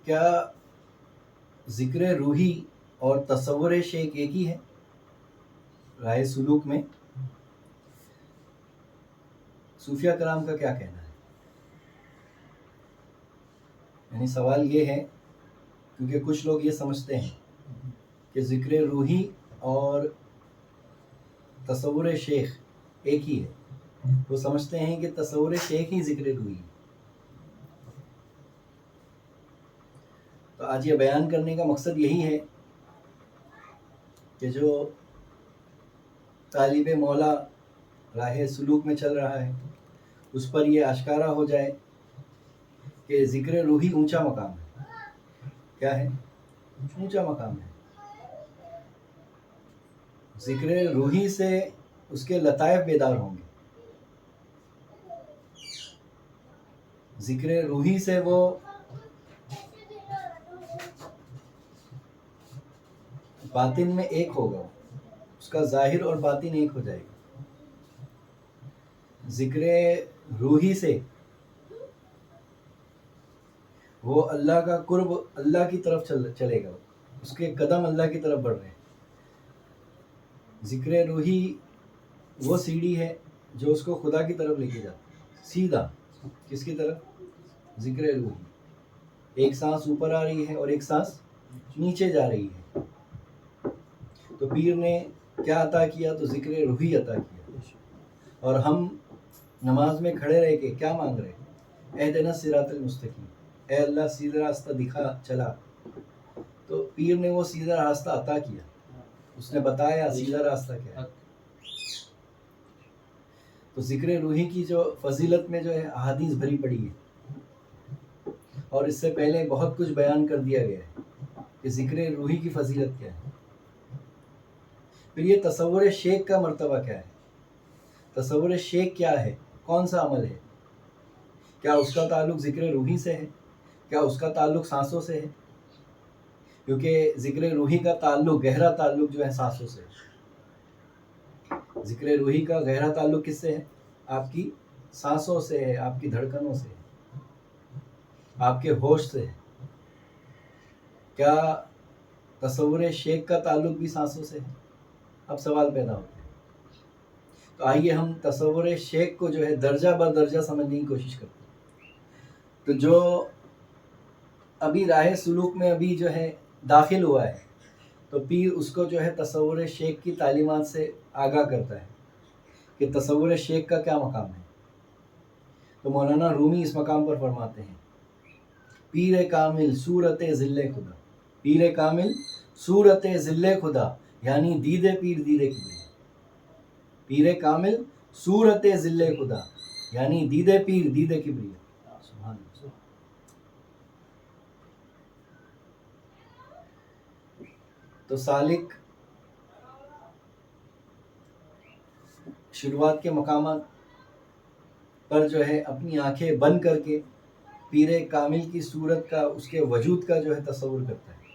کیا ذکر روحی اور تصور شیخ ایک ہی ہے راہ سلوک میں؟ صوفیہ کرام کا کیا کہنا ہے؟ یعنی سوال یہ ہے کیونکہ کچھ لوگ یہ سمجھتے ہیں کہ ذکر روحی اور تصور شیخ ایک ہی ہے. وہ سمجھتے ہیں کہ تصور شیخ ہی ذکر روحی. تو آج یہ بیان کرنے کا مقصد یہی ہے کہ جو طالب مولا راہ سلوک میں چل رہا ہے اس پر یہ آشکارا ہو جائے کہ ذکر روحی اونچا مقام ہے. کیا ہے؟ اونچا مقام ہے. ذکر روحی سے اس کے لطائف بیدار ہوں گے. ذکر روحی سے وہ باطن میں ایک ہوگا. اس کا ظاہر اور باطن ایک ہو جائے گا. ذکر روحی سے وہ اللہ کا قرب اللہ کی طرف چلے گا. اس کے قدم اللہ کی طرف بڑھ رہے ہیں. ذکر روحی وہ سیڑھی ہے جو اس کو خدا کی طرف لے کے جاتا ہے. سیدھا کس کی طرف؟ ذکر روحی. ایک سانس اوپر آ رہی ہے اور ایک سانس نیچے جا رہی ہے. تو پیر نے کیا عطا کیا؟ تو ذکر روحی عطا کیا. اور ہم نماز میں کھڑے رہ کے کیا مانگ رہے ہیں؟ اہدنا الصراط المستقیم، اے اللہ سیدھا راستہ دکھا چلا. تو پیر نے وہ سیدھا راستہ عطا کیا. اس نے بتایا سیدھا راستہ کیا ہے. تو ذکر روحی کی جو فضیلت میں جو ہے احادیث بھری پڑی ہے اور اس سے پہلے بہت کچھ بیان کر دیا گیا ہے کہ ذکر روحی کی فضیلت کیا ہے. پھر یہ تصور شیخ کا مرتبہ کیا ہے؟ تصور شیخ کیا ہے؟ کون سا عمل ہے؟ کیا اس کا تعلق ذکر روحی سے ہے؟ کیا اس کا تعلق سانسوں سے ہے؟ کیونکہ ذکر روحی کا تعلق گہرا تعلق جو ہے سانسوں سے ہے. ذکر روحی کا گہرا تعلق کس سے ہے؟ آپ کی سانسوں سے ہے، آپ کی دھڑکنوں سے ہے، آپ کے ہوش سے ہے. کیا تصور شیخ کا تعلق بھی سانسوں سے ہے؟ اب سوال پیدا ہوتا ہے. تو آئیے ہم تصور شیخ کو جو ہے درجہ بر درجہ سمجھنے کی کوشش کرتے ہیں. تو جو ابھی راہ سلوک میں ابھی جو ہے داخل ہوا ہے تو پیر اس کو جو ہے تصور شیخ کی تعلیمات سے آگاہ کرتا ہے کہ تصور شیخ کا کیا مقام ہے. تو مولانا رومی اس مقام پر فرماتے ہیں پیر کامل صورت ذل خدا. پیر کامل صورت ذل خدا یعنی دید پیر دید کبریا. پیر کامل صورت ذل خدا یعنی دید پیر دید کبریا. سبحان اللہ. تو سالک شروعات کے مقامات پر جو ہے اپنی آنکھیں بند کر کے پیر کامل کی صورت کا، اس کے وجود کا جو ہے تصور کرتا ہے.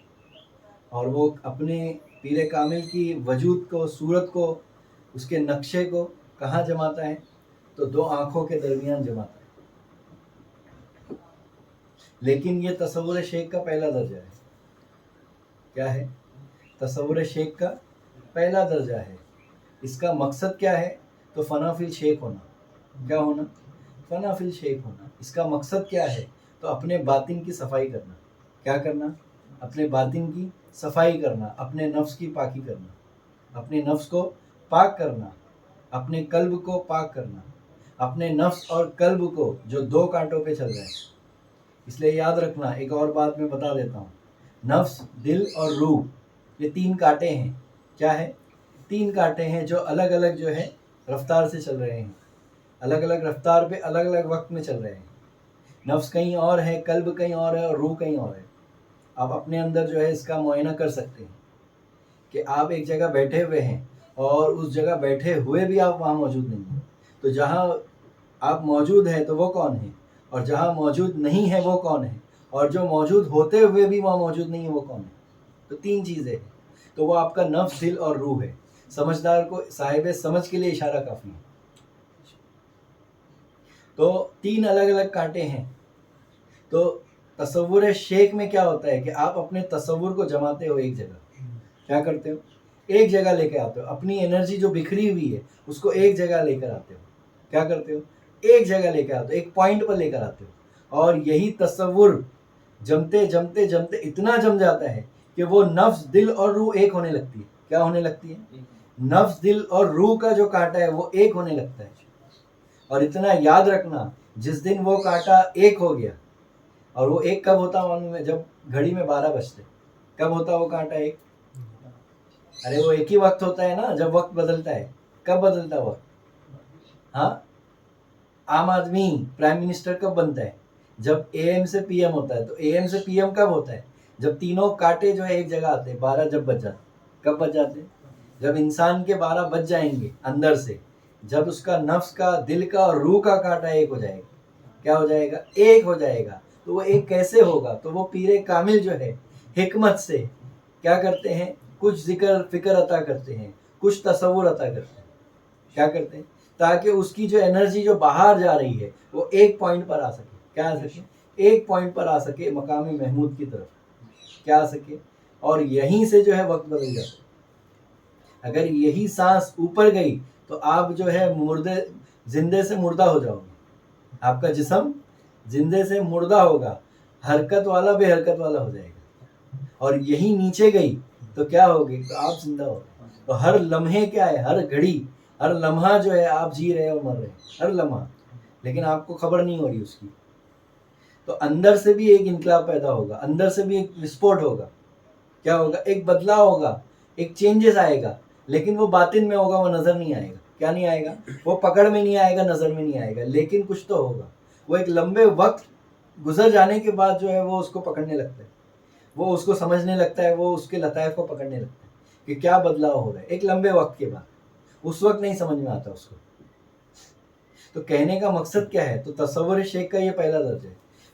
اور وہ اپنے پیر کامل کی وجود کو، صورت کو، اس کے نقشے کو کہاں جماتا ہے؟ تو دو آنکھوں کے درمیان جماتا ہے. لیکن یہ تصور شیخ کا پہلا درجہ ہے. کیا ہے؟ تصور شیخ کا پہلا درجہ ہے. اس کا مقصد کیا ہے؟ تو فنا فی الشیخ ہونا. کیا ہونا؟ فنا فی الشیخ ہونا. اس کا مقصد کیا ہے؟ تو اپنے باطن کی صفائی کرنا. کیا کرنا؟ اپنے باطن کی صفائی کرنا، اپنے نفس کی پاکی کرنا، اپنے نفس کو پاک کرنا، اپنے قلب کو پاک کرنا، اپنے نفس اور قلب کو جو دو کانٹوں پہ چل رہے ہیں. اس لیے یاد رکھنا، ایک اور بات میں بتا دیتا ہوں، نفس، دل اور روح یہ تین کانٹے ہیں. کیا ہے؟ تین کانٹے ہیں جو الگ الگ جو ہے رفتار سے چل رہے ہیں. الگ الگ رفتار پہ الگ الگ وقت میں چل رہے ہیں. نفس کہیں اور ہے، قلب کہیں اور ہے اور روح کہیں اور ہے. آپ اپنے اندر جو ہے اس کا معائنہ کر سکتے ہیں کہ آپ ایک جگہ بیٹھے ہوئے ہیں اور اس جگہ بیٹھے ہوئے بھی آپ وہاں موجود نہیں ہیں. تو جہاں آپ موجود ہیں تو وہ کون ہے؟ اور جہاں موجود نہیں ہے وہ کون ہے؟ اور جو موجود ہوتے ہوئے بھی وہاں موجود نہیں ہے وہ کون ہے؟ تو تین چیزیں ہیں. تو وہ آپ کا نفس، دل اور روح ہے. سمجھدار کو صاحب سمجھ کے لیے اشارہ کافی ہے. تو تین الگ الگ کانٹے ہیں. تو تصور شیخ میں کیا ہوتا ہے کہ آپ اپنے تصور کو جماتے ہو ایک جگہ. کیا کرتے ہو؟ ایک جگہ لے کے آتے ہو. اپنی انرجی جو بکھری ہوئی ہے اس کو ایک جگہ لے کر آتے ہو. کیا کرتے ہو؟ ایک جگہ لے کے آتے ہو, ایک پوائنٹ پر لے کر آتے ہو. اور یہی تصور جمتے جمتے جمتے اتنا جم جاتا ہے کہ وہ نفس, دل اور روح ایک ہونے لگتی ہے. کیا ہونے لگتی ہے؟ نفس, دل اور روح کا جو کانٹا ہے وہ ایک ہونے لگتا ہے. اور اتنا یاد رکھنا, جس دن وہ کانٹا ایک ہو گیا, اور وہ ایک کب ہوتا معلوم ہے؟ جب گھڑی میں 12 بجتے. کب ہوتا وہ کانٹا ایک؟ ارے وہ ایک ہی وقت ہوتا ہے نا جب وقت بدلتا ہے. کب بدلتا وقت؟ ہاں, عام آدمی پرائم منسٹر کب بنتا ہے؟ جب اے ایم سے پی ایم ہوتا ہے. تو اے ایم سے پی ایم کب ہوتا ہے؟ جب تینوں کانٹے جو ہے ایک جگہ آتے ہیں. 12 جب بج جاتے. کب بج جاتے؟ جب انسان کے 12 بج جائیں گے اندر سے, جب اس کا نفس کا, دل کا اور روح کا کانٹا ایک ہو جائے گا. کیا ہو جائے گا؟ ایک ہو جائے گا. تو وہ ایک کیسے ہوگا؟ تو وہ پیر کامل جو ہے حکمت سے کیا کرتے ہیں؟ کچھ ذکر فکر عطا کرتے ہیں, کچھ تصور عطا کرتے ہیں. کیا کرتے ہیں؟ تاکہ اس کی جو انرجی جو باہر جا رہی ہے وہ ایک پوائنٹ پر آ سکے. کیا آ سکے؟ ایک پوائنٹ پر آ سکے, مقام محمود کی طرف. کیا آ سکے؟ اور یہیں سے جو ہے وقت بدل جاتا ہے. اگر یہی سانس اوپر گئی تو آپ جو ہے مردے, زندے سے مردہ ہو جاؤ گے. آپ کا جسم زندے سے مردہ ہوگا, حرکت والا بے حرکت والا ہو جائے گا. اور یہی نیچے گئی تو کیا ہوگی؟ تو آپ زندہ ہو گئے. تو ہر لمحے کیا ہے؟ ہر گھڑی, ہر لمحہ جو ہے آپ جی رہے اور مر رہے ہیں, ہر لمحہ, لیکن آپ کو خبر نہیں ہو رہی اس کی. تو اندر سے بھی ایک انقلاب پیدا ہوگا, اندر سے بھی ایک وسفوٹ ہوگا. کیا ہوگا؟ ایک بدلاؤ ہوگا, ایک چینجز آئے گا, لیکن وہ باطن میں ہوگا, وہ نظر نہیں آئے گا. کیا نہیں آئے گا؟ وہ پکڑ میں نہیں آئے گا, نظر میں نہیں آئے گا, لیکن کچھ تو ہوگا. وہ ایک لمبے وقت گزر جانے کے بعد جو ہے وہ اس کو پکڑنے لگتا ہے, وہ اس کو سمجھنے لگتا ہے, وہ اس کے لطائف کو پکڑنے لگتا ہے کہ کیا بدلاؤ ہو رہا ہے. ایک لمبے وقت کے بعد, اس وقت نہیں سمجھ میں آتا اس کو. تو کہنے کا مقصد کیا ہے؟ تو تصور شیخ کا یہ پہلا درجہ ہے.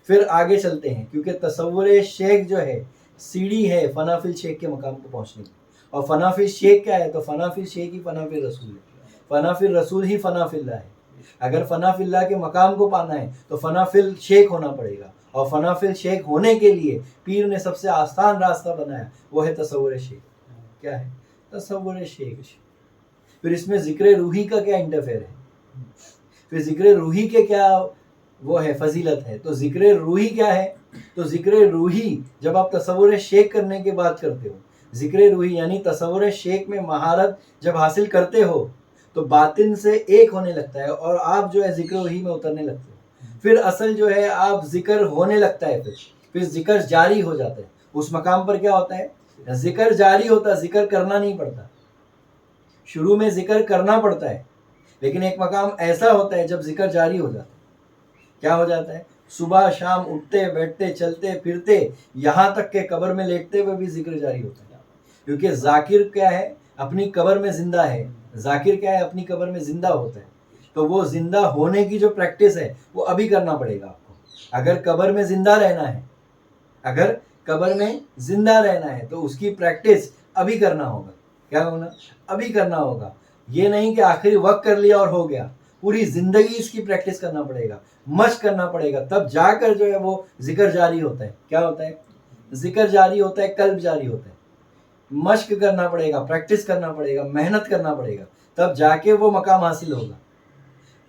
پھر آگے چلتے ہیں, کیونکہ تصور شیخ جو ہے سیڑھی ہے فنا فی الشیخ کے مقام کو پہنچنے کی. اور فنا فی الشیخ کیا ہے؟ تو فنا فی الشیخ ہی فنا فی الرسول ہے. فنا فی الرسول ہی فنا فی اللہ ہے. اگر فنا فی اللہ کے مقام کو پانا ہے تو فنا فی الشیخ ہونا پڑے گا. اور فنا فی الشیخ ہونے کے لیے پیر نے سب سے آسان راستہ بنایا, وہ ہے تصور شیخ. کیا ہے؟ تصور شیخ. پھر اس میں ذکر روحی کا کیا انٹرفیئر ہے؟ پھر ذکر روحی کے کیا وہ ہے فضیلت ہے؟ تو ذکر روحی کیا ہے؟ تو ذکر روحی جب آپ تصور شیخ کرنے کی بات کرتے ہو, ذکر روحی یعنی تصور شیخ میں مہارت جب حاصل کرتے ہو تو باطن سے ایک ہونے لگتا ہے, اور آپ جو ہے ذکر روحی میں اترنے لگتے ہو. پھر اصل جو ہے آپ ذکر ہونے لگتا ہے, پھر ذکر جاری ہو جاتا ہے. اس مقام پر کیا ہوتا ہے؟ ذکر جاری ہوتا ہے, ذکر کرنا نہیں پڑتا. شروع میں ذکر کرنا پڑتا ہے, لیکن ایک مقام ایسا ہوتا ہے جب ذکر جاری ہو جاتا ہے. کیا ہو جاتا ہے؟ صبح شام اٹھتے بیٹھتے چلتے پھرتے یہاں تک کہ قبر میں لیٹتے ہوئے بھی ذکر جاری ہوتا ہے. کیونکہ ذاکر کیا ہے؟ اپنی قبر میں زندہ ہے. ذاکر کیا ہے؟ اپنی قبر میں زندہ ہوتا ہے. تو وہ زندہ ہونے کی جو پریکٹس ہے وہ ابھی کرنا پڑے گا آپ کو. اگر قبر میں زندہ رہنا ہے, اگر قبر میں زندہ رہنا ہے تو اس کی پریکٹس ابھی کرنا ہوگا. کیا ہونا؟ ابھی کرنا ہوگا. یہ نہیں کہ آخری وقت کر لیا اور ہو گیا. پوری زندگی اس کی پریکٹس کرنا پڑے گا, مشق کرنا پڑے گا, تب جا کر جو ہے وہ ذکر جاری ہوتا ہے. کیا ہوتا ہے؟ ذکر جاری ہوتا ہے, قلب جاری ہوتا ہے. مشق کرنا پڑے گا, پریکٹس کرنا پڑے گا, محنت کرنا پڑے گا, تب جا کے وہ مقام حاصل ہوگا.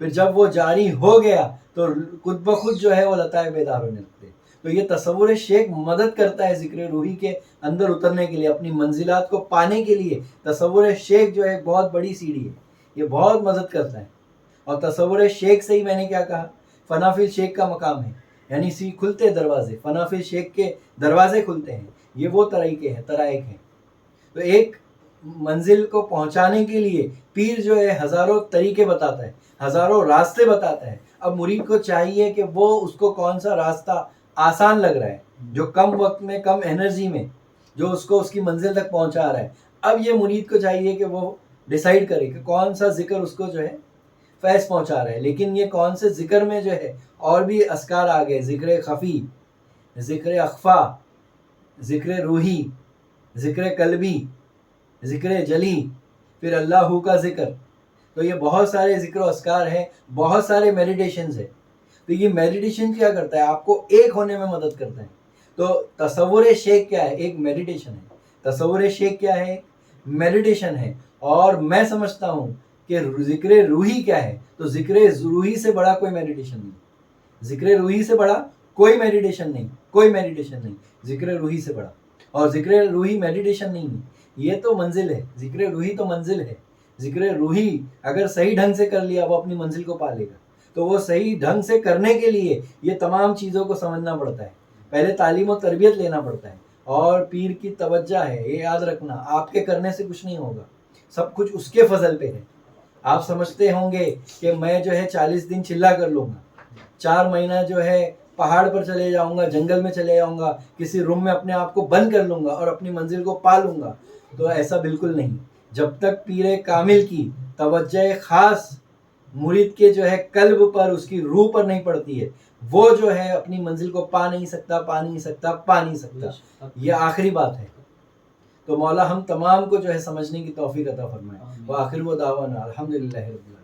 پھر جب وہ جاری ہو گیا تو خود بخود جو ہے وہ لطائف بیدار ہونے لگتے ہیں. تو یہ تصور شیخ مدد کرتا ہے ذکر روحی کے اندر اترنے کے لیے, اپنی منزلات کو پانے کے لیے. تصور شیخ جو ہے بہت بڑی سیڑھی ہے, یہ بہت مدد کرتا ہے. اور تصور شیخ سے ہی میں نے کیا کہا؟ فنا فی الشیخ کا مقام ہے, یعنی کھلتے دروازے, فنا فی الشیخ کے دروازے کھلتے ہیں. یہ وہ طریقے ہیں, طرائق ہیں. تو ایک منزل کو پہنچانے کے لیے پیر جو ہے ہزاروں طریقے بتاتا ہے, ہزاروں راستے بتاتا ہے. اب مرید کو چاہیے کہ وہ اس کو کون سا راستہ آسان لگ رہا ہے, جو کم وقت میں کم انرجی میں جو اس کو اس کی منزل تک پہنچا رہا ہے. اب یہ مرید کو چاہیے کہ وہ ڈیسائیڈ کرے کہ کون سا ذکر اس کو جو ہے فیض پہنچا رہا ہے. لیکن یہ کون سے ذکر میں جو ہے اور بھی اذکار آ گئے, ذکر خفی, ذکر اخفا, ذکر روحی, ذکر قلبی, ذکر جلی, پھر اللہ کا ذکر. تو یہ بہت سارے ذکر و اذکار ہیں, بہت سارے میڈیٹیشنز ہیں. تو یہ میڈیٹیشن کیا کرتا ہے؟ آپ کو ایک ہونے میں مدد کرتا ہے. تو تصور شیخ کیا ہے؟ ایک میڈیٹیشن ہے. تصور شیخ کیا ہے؟ میڈیٹیشن ہے. اور میں سمجھتا ہوں کہ ذکر روحی کیا ہے؟ تو ذکر روحی سے بڑا کوئی میڈیٹیشن نہیں. ذکر روحی سے بڑا کوئی میڈیٹیشن نہیں، کوئی میڈیٹیشن نہیں ذکر روحی سے بڑا. اور ذکر روحی میڈیٹیشن نہیں ہے، یہ تو منزل ہے. ذکر روحی تو منزل ہے. ذکر روحی اگر صحیح ڈھنگ سے کر لیا وہ اپنی منزل کو پا لے گا. تو وہ صحیح ڈھنگ سے کرنے کے لیے یہ تمام چیزوں کو سمجھنا پڑتا ہے. پہلے تعلیم و تربیت لینا پڑتا ہے. اور پیر کی توجہ ہے، یہ یاد رکھنا، آپ کے کرنے سے کچھ نہیں ہوگا، سب کچھ اس کے فضل پہ ہے. آپ سمجھتے ہوں گے کہ میں جو ہے 40 دن چلا کر لوں گا، 4 مہینہ جو ہے پہاڑ پر چلے جاؤں گا، جنگل میں چلے جاؤں گا، کسی روم میں اپنے آپ کو بند کر لوں گا اور اپنی منزل کو پا لوں گا. تو ایسا بالکل نہیں. جب تک پیر کامل کی توجہ خاص مرید کے جو ہے قلب پر، اس کی روح پر نہیں پڑتی ہے، وہ جو ہے اپنی منزل کو پا نہیں سکتا، پا نہیں سکتا، پا نہیں سکتا. یہ آخری بات ہے. تو مولا ہم تمام کو جو ہے سمجھنے کی توفیق عطا فرمائے. وآخر دعوانا الحمدللہ رب العالمین.